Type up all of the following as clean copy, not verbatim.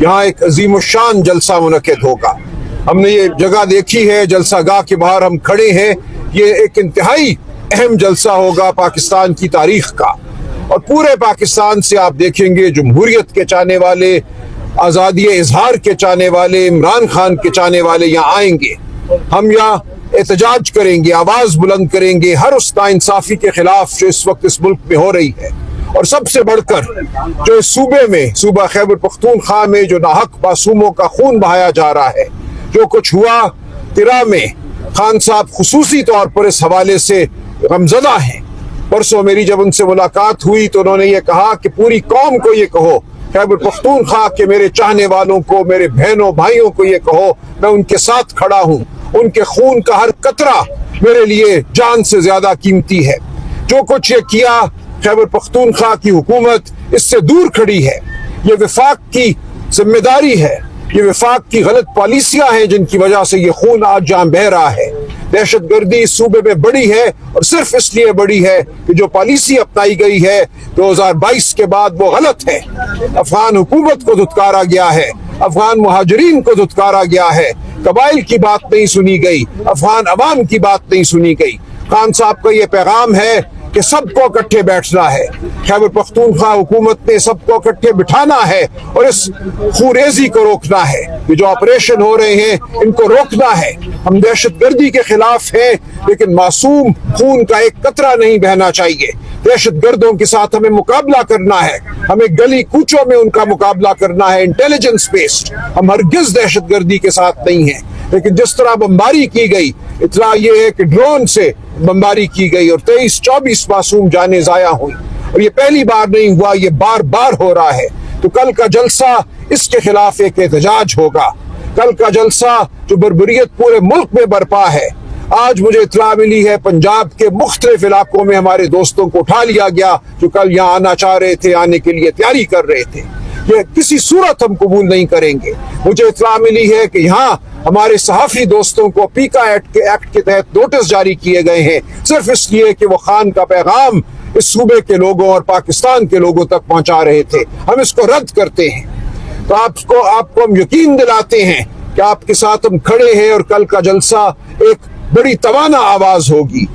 यहाँ एक अजीम शान जलसा मुनक्किद होगा। हमने ये जगह देखी है, जलसा गाह के बाहर हम खड़े हैं। ये एक इंतहाई अहम जलसा होगा पाकिस्तान की तारीख का, और पूरे पाकिस्तान से आप देखेंगे जमहूरियत के चाहने वाले, आज़ादी इजहार के चाहने वाले, इमरान खान के चाहने वाले यहाँ आएंगे। हम यहाँ एहतजाज करेंगे, आवाज़ बुलंद करेंगे हर उस नाइंसाफ़ी के खिलाफ जो इस वक्त इस मुल्क में हो रही है। और सबसे बढ़कर जो इस सूबे में, सूबा खैबर पख्तूनख्वा में जो नाहक मासूमों का खून बहाया जा रहा है, जो कुछ हुआ तिरा में, खान साहब खुसूसी तौर पर इस हवाले से गमज़दा हैं। परसों मेरी जब उनसे मुलाकात हुई तो उन्होंने ये कहा कि पूरी कौम को ये कहो, खैबर पख्तूनख्वा के मेरे चाहने वालों को, मेरे बहनों भाइयों को ये कहो, मैं उनके साथ खड़ा हूँ। उनके खून का हर कतरा मेरे लिए जान से ज्यादा कीमती है। जो कुछ ये किया, खैबर पख्तूनख्वा की हुकूमत इससे दूर खड़ी है। ये वफाक की जिम्मेदारी है, ये वफाक की गलत पॉलिसियां हैं जिनकी वजह से ये खून आज जहाँ बह रहा है। दहशतगर्दी इस सूबे में बड़ी है, और सिर्फ इसलिए बड़ी है कि जो पॉलिसी अपनाई गई है 2022 के बाद वो गलत है। अफगान हुकूमत को धुतकारा गया है, अफगान मुहाजिरीन को धुतकारा गया है, कबाइल की बात नहीं सुनी गई, अफगान अवाम की बात नहीं सुनी गई। खान साहब का ये पैगाम है कि सबको इकट्ठे बैठना है। खैबर पख्तूनख्वा हुकूमत ने सबको इकट्ठे बिठाना है और इस खूरेजी को रोकना है। ये जो ऑपरेशन हो रहे हैं इनको रोकना है। हम दहशतगर्दी के खिलाफ हैं, लेकिन मासूम खून का एक कतरा नहीं बहना चाहिए। दहशतगर्दों के साथ हमें मुकाबला करना है, हमें गली कूचों में उनका मुकाबला करना है, इंटेलिजेंस बेस्ड। हम हरगिज दहशतगर्दी के साथ नहीं हैं। लेकिन जिस तरह बमबारी की गई, इतला ये है कि ड्रोन से बमबारी की गई और 23-24 मासूम जाने जाया हुई, और ये पहली बार नहीं हुआ, ये बार बार हो रहा है। तो कल का जलसा इसके खिलाफ एक एहतजाज होगा। कल का जलसा जो बर्बरियत पूरे मुल्क में बरपा है, आज मुझे इतला मिली है पंजाब के मुख्तलिफ इलाकों में हमारे दोस्तों को उठा लिया गया जो कल यहाँ आना चाह रहे थे, आने के लिए तैयारी कर रहे थे। ये किसी सूरत हम कबूल नहीं करेंगे। मुझे इतला मिली है कि यहाँ हमारे सहाफ़ी दोस्तों को पीका एक्ट के तहत नोटिस जारी किए गए हैं, सिर्फ इसलिए कि वो खान का पैगाम इस सूबे के लोगों और पाकिस्तान के लोगों तक पहुंचा रहे थे। हम इसको रद्द करते हैं। तो आपको हम यकीन दिलाते हैं कि आपके साथ हम खड़े हैं, और कल का जलसा एक बड़ी तवाना आवाज होगी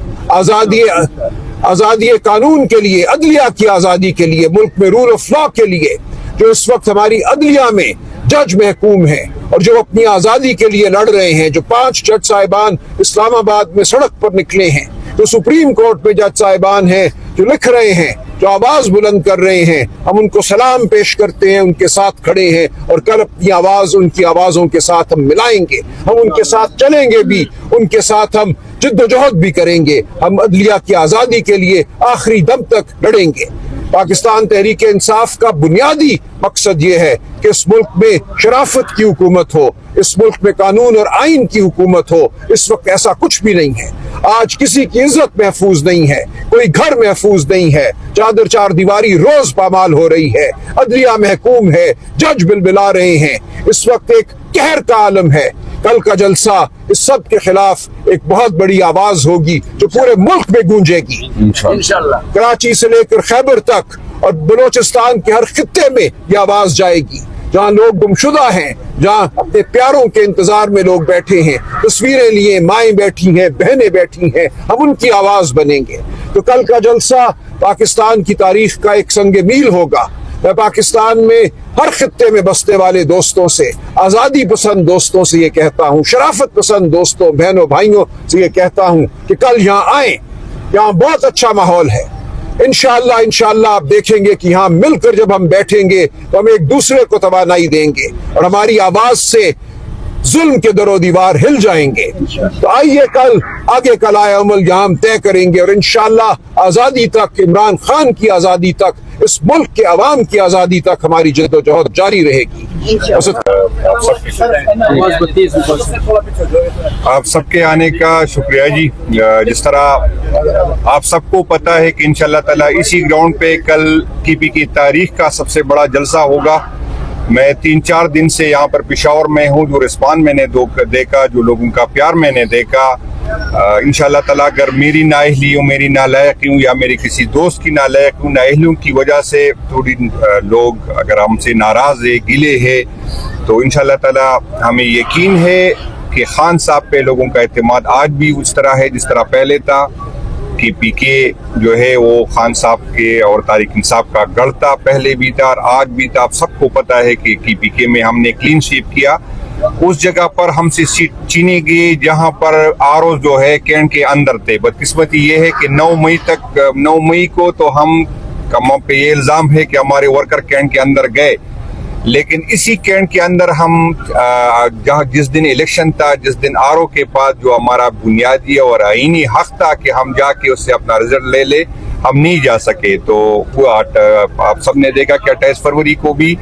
आजादी कानून के लिए, अदलिया की आजादी के लिए, मुल्क में रूल ऑफ लॉ के लिए। जो इस वक्त हमारी अदलिया में जज महकूम है और जो अपनी आजादी के लिए लड़ रहे हैं, जो 5 जज साहिबान इस्लामाबाद में सड़क पर निकले हैं, जो सुप्रीम कोर्ट में जज साहिबान हैं, जो लिख रहे हैं, जो आवाज बुलंद कर रहे हैं, हम उनको सलाम पेश करते हैं, उनके साथ खड़े हैं। और कल अपनी आवाज उनकी आवाजों के साथ हम मिलाएंगे, हम उनके साथ चलेंगे भी, उनके साथ हम जिद्दोजहद भी करेंगे। हम अदलिया की आजादी के लिए आखिरी दम तक लड़ेंगे। पाकिस्तान तहरीक इंसाफ का बुनियादी मकसद ये है कि इस मुल्क में शराफत की हुकूमत हो, इस मुल्क में कानून और आइन की हुकूमत हो। इस वक्त ऐसा कुछ भी नहीं है। आज किसी की इज्जत महफूज नहीं है, कोई घर महफूज नहीं है, चादर चार दीवारी रोज पामाल हो रही है, अदलिया महकूम है, जज बिलबिला रहे हैं। इस वक्त एक कहर का आलम है। कल का जलसा इस सब के खिलाफ एक बहुत बड़ी आवाज होगी जो पूरे मुल्क में गूंजेगी इंशाअल्लाह। कराची से लेकर खैबर तक और बलोचिस्तान के हर खित्ते में ये आवाज जाएगी। जहाँ लोग गुमशुदा हैं, जहाँ अपने प्यारों के इंतजार में लोग बैठे हैं, तस्वीरें लिए माएं बैठी हैं, बहनें बैठी हैं, हम उनकी आवाज बनेंगे। तो कल का जलसा पाकिस्तान की तारीख का एक संगे मील होगा। मैं पाकिस्तान में हर खित्ते में बसने वाले दोस्तों से, आज़ादी पसंद दोस्तों से ये कहता हूँ, शराफत पसंद दोस्तों, बहनों, भाइयों से ये कहता हूँ कि कल यहाँ आए। यहाँ बहुत अच्छा माहौल है। इंशाअल्लाह आप देखेंगे कि यहाँ मिलकर जब हम बैठेंगे तो हम एक दूसरे को तवानाई देंगे और हमारी आवाज से जुल्म के दरो दीवार हिल जाएंगे। तो आइए कल आगे कल आए अमल यहाँ हम तय करेंगे और इंशाअल्लाह आज़ादी तक, इमरान खान की आज़ादी तक, इस मुल्क के अवाम की आज़ादी तक हमारी जद्दोजहद जारी रहेगी। आप सबके आने का शुक्रिया जी। जिस तरह आप सबको पता है कि इंशाअल्लाह ताला इसी ग्राउंड पे कल कीपी की तारीख का सबसे बड़ा जलसा होगा। मैं 3-4 दिन से यहाँ पर पेशावर में हूँ। जो रिस्पॉन्स मैंने देखा, जो लोगों का प्यार मैंने देखा, इंशाअल्लाह ताला अगर मेरी नाअहली हो, मेरी नालायकी हूँ या मेरी किसी दोस्त की नालायक हूँ, नाअहलियों की वजह से थोड़ी लोग अगर हमसे नाराज है, गिले है, تو انشاءاللہ تعالی ہمیں یقین ہے کہ خان صاحب پہ لوگوں کا اعتماد آج بھی اس طرح ہے جس طرح پہلے تھا. کہ پی کے جو ہے وہ خان صاحب کے اور طارق انصاف کا گڑھ تھا, پہلے بھی تھا اور آج بھی تھا. آپ سب کو پتہ ہے کہ پی کے میں ہم نے کلین سویپ کیا. اس جگہ پر ہم سے سیٹ چینے گئی جہاں پر آر جو ہے کینٹ کے اندر تھے. بدقسمتی یہ ہے کہ 9 مئی کو تو ہم پہ یہ الزام ہے کہ ہمارے ورکر کینٹ کے اندر گئے, لیکن اسی کینٹ کے اندر ہم جہاں جس دن الیکشن تھا, جس دن آر او کے پاس جو ہمارا بنیادی اور آئینی حق تھا کہ ہم جا کے اس سے اپنا رزلٹ لے لے, ہم نہیں جا سکے. تو آپ سب نے دیکھا کہ 28 فروری کو بھی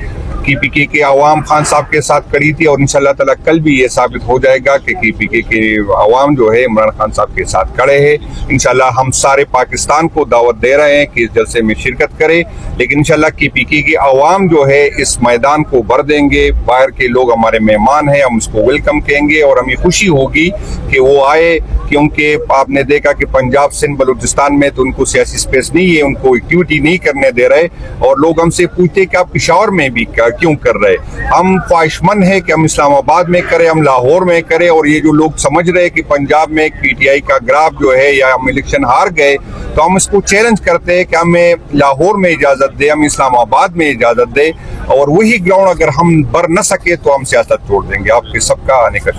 پی کے کے عوام خان صاحب کے ساتھ کڑی تھی, اور انشاءاللہ تعالیٰ کل بھی یہ ثابت ہو جائے گا کہ پی کے عوام جو ہے عمران خان صاحب کے ساتھ کھڑے ہیں. انشاءاللہ ہم سارے پاکستان کو دعوت دے رہے ہیں کہ اس جلسے میں شرکت کرے, لیکن انشاءاللہ پی کے عوام جو ہے اس میدان کو بھر دیں گے. باہر کے لوگ ہمارے مہمان ہیں, ہم اس کو ویلکم کہیں گے اور ہمیں خوشی ہوگی کہ وہ آئے, کیونکہ آپ نے دیکھا کہ پنجاب سندھ بلوچستان میں تو ان کو سیاسی سپیس نہیں ہے, ان کو ایکٹیویٹی نہیں کرنے دے رہے, اور لوگ ہم سے پوچھتے کہ آپ پشاور میں بھی کیوں کر رہے. ہم خواہش مند ہے کہ ہم اسلام آباد میں کریں, ہم لاہور میں کریں, اور یہ جو لوگ سمجھ رہے کہ پنجاب میں پی ٹی آئی کا گراف جو ہے یا ہم الیکشن ہار گئے, تو ہم اس کو چیلنج کرتے ہیں کہ ہمیں لاہور میں اجازت دے, ہم اسلام آباد میں اجازت دے, اور وہی گراؤنڈ اگر ہم بھر نہ سکے تو ہم سیاست چھوڑ دیں گے. آپ کے سب کا آنے کا